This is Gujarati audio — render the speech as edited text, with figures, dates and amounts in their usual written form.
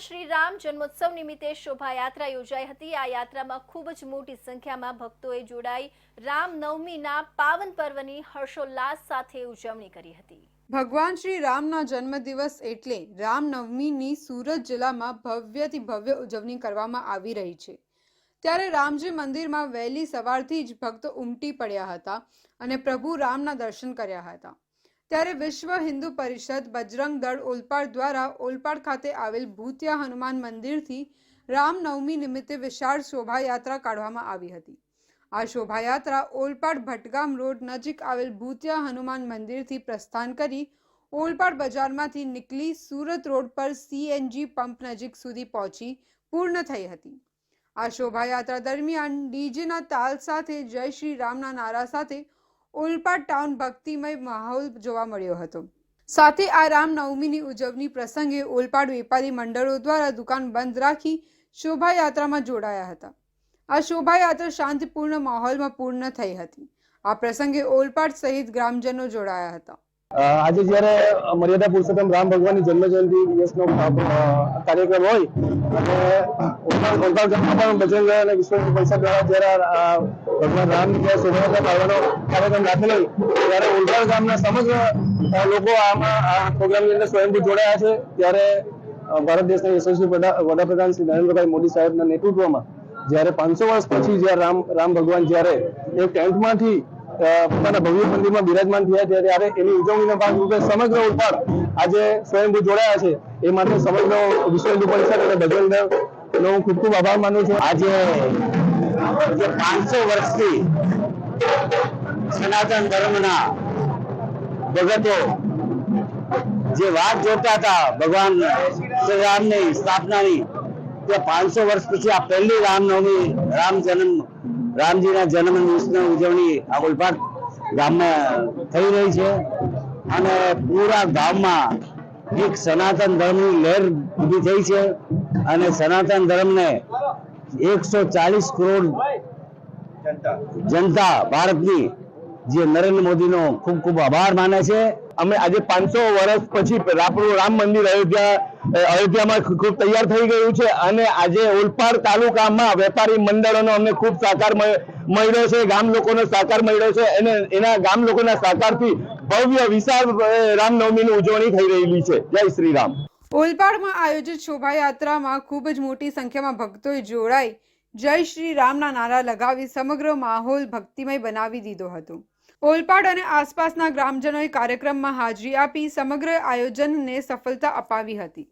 શ્રી રામ જન્મોત્સવ નિમિત્તે શોભાયાત્રા યોજાઈ હતી। આ યાત્રામાં ખૂબ જ મોટી સંખ્યામાં ભક્તોએ જોડાઈ રામનવમીના પાવન પર્વની હર્ષોલ્લાસ સાથે ઉજવણી કરી હતી। ભગવાન શ્રી રામના જન્મદિવસ એટલે રામનવમીની સુરત જિલ્લામાં ભવ્યથી ભવ્ય ઉજવણી કરવામાં આવી રહી છે। ત્યારે રામજી મંદિરમાં વહેલી સવારથી જ ભક્તો ઉમટી પડ્યા હતા અને પ્રભુ રામના દર્શન કર્યા હતા। ત્યારે વિશ્વ હિન્દુ પરિષદ બજરંગ દળ ઓલપાડ દ્વારા ઓલપાડ ખાતે આવેલ ભૂતિયા હનુમાન મંદિરથી રામનવમી નિમિત્તે વિશાળ શોભાયાત્રા કાઢવામાં આવી હતી। આ શોભાયાત્રા ઓલપાડ ભટગામ રોડ નજીક આવેલ ભૂતિયા હનુમાન મંદિરથી પ્રસ્થાન કરી ઓલપાડ બજારમાંથી નીકળી સુરત રોડ પર CNG પંપ નજીક સુધી પહોંચી પૂર્ણ થઈ હતી। આ શોભાયાત્રા દરમિયાન ડીજેના તાલ સાથે જય શ્રી રામના નારા સાથે ઓલપાડ ટાઉન ભક્તિમય માહોલ જોવા મળ્યો હતો। સાથે આ રામનવમીની ઉજવણી પ્રસંગે ઓલપાડ વેપારી મંડળો દ્વારા દુકાન બંધ રાખી શોભાયાત્રામાં જોડાયા હતા। આ શોભાયાત્રા શાંતિપૂર્ણ માહોલમાં પૂર્ણ થઈ હતી। આ પ્રસંગે ઓલપાડ સહિત ગ્રામજનો જોડાયા હતા। આજે જ્યારે મર્યાદા પુરુષોત્તમ રામ ભગવાનની જન્મજયંતિ દિવસનો કાર્યક્રમ હોય અને ઓલપાડ ગામમાં પણ બજરંગ અને વિશ્વ હિન્દુ પરિષદ દ્વારા જ્યારે ભગવાન રામની શોભાયાત્રા કાઢવાનો કાર્યક્રમ રાખેલો હોય ત્યારે ઓલપાડ ગામના સમગ્ર લોકો આમાં આ પ્રોગ્રામની અંદર સ્વયંભૂ જોડાયા છે। ત્યારે ભારત દેશના યશસ્વી વડાપ્રધાન શ્રી નરેન્દ્રભાઈ મોદી સાહેબના નેતૃત્વમાં જ્યારે 500 વર્ષ પછી જ્યારે રામ ભગવાન જ્યારે એક ટેન્ટમાંથી પોતાના ભવ્ય મંદિરમાં બિરાજમાન થયા છે ત્યારે એની ઉજવણીના ભાગરૂપે સમગ્ર ઓલપાડ આજે સ્વયંભૂ જોડાયા છે। એ માટે સમગ્ર વિશ્વ હિન્દુ પરિષદ અને બજરંગ દળનો હું ખૂબ આભાર માનું છું। આજે જે 500 વર્ષથી સનાતન ધર્મના ભગતો જે વાત જોતા હતા ભગવાન શ્રી રામની સ્થાપનાની, તે 500 વર્ષ પછી આ પહેલી રામનવમી રામજીના જન્મ દિવસની ઉજવણી આ ઓલપાડ ગામમાં થઈ રહી છે અને પૂરા ગામમાં એક સનાતન ધર્મની લહેર ઊભી થઈ છે અને સનાતન ધર્મને 140 કરોડ જનતા ભારતની જે નરેન્દ્ર મોદીનો ખૂબ ખૂબ આભાર માને છે। અમે આજે 500 વર્ષ પછી આપણું રામ મંદિર અયોધ્યામાં ખૂબ તૈયાર થઈ ગયું છે અને આજે ઓલપાડ તાલુકામાં વેપારી મંડળોનો અમને ખૂબ સહકાર મળ્યો છે, ગામ લોકોનો સહકાર મળ્યો છે અને એના ગામ લોકોના સહકારથી ભવ્ય વિશાળ રામનવમીની ઉજવણી થઈ રહેલી છે। જય શ્રી રામ। ઓલપાડમાં આયોજિત શોભાયાત્રામાં ખૂબ જ મોટી સંખ્યામાં ભક્તોએ જોડાઈ જય શ્રી રામના નારા લગાવી સમગ્ર માહોલ ભક્તિમય બનાવી દીધો હતો। ઓલપાડ અને આસપાસના ગ્રામજનોએ કાર્યક્રમમાં હાજરી આપી સમગ્ર આયોજનને સફળતા અપાવી હતી।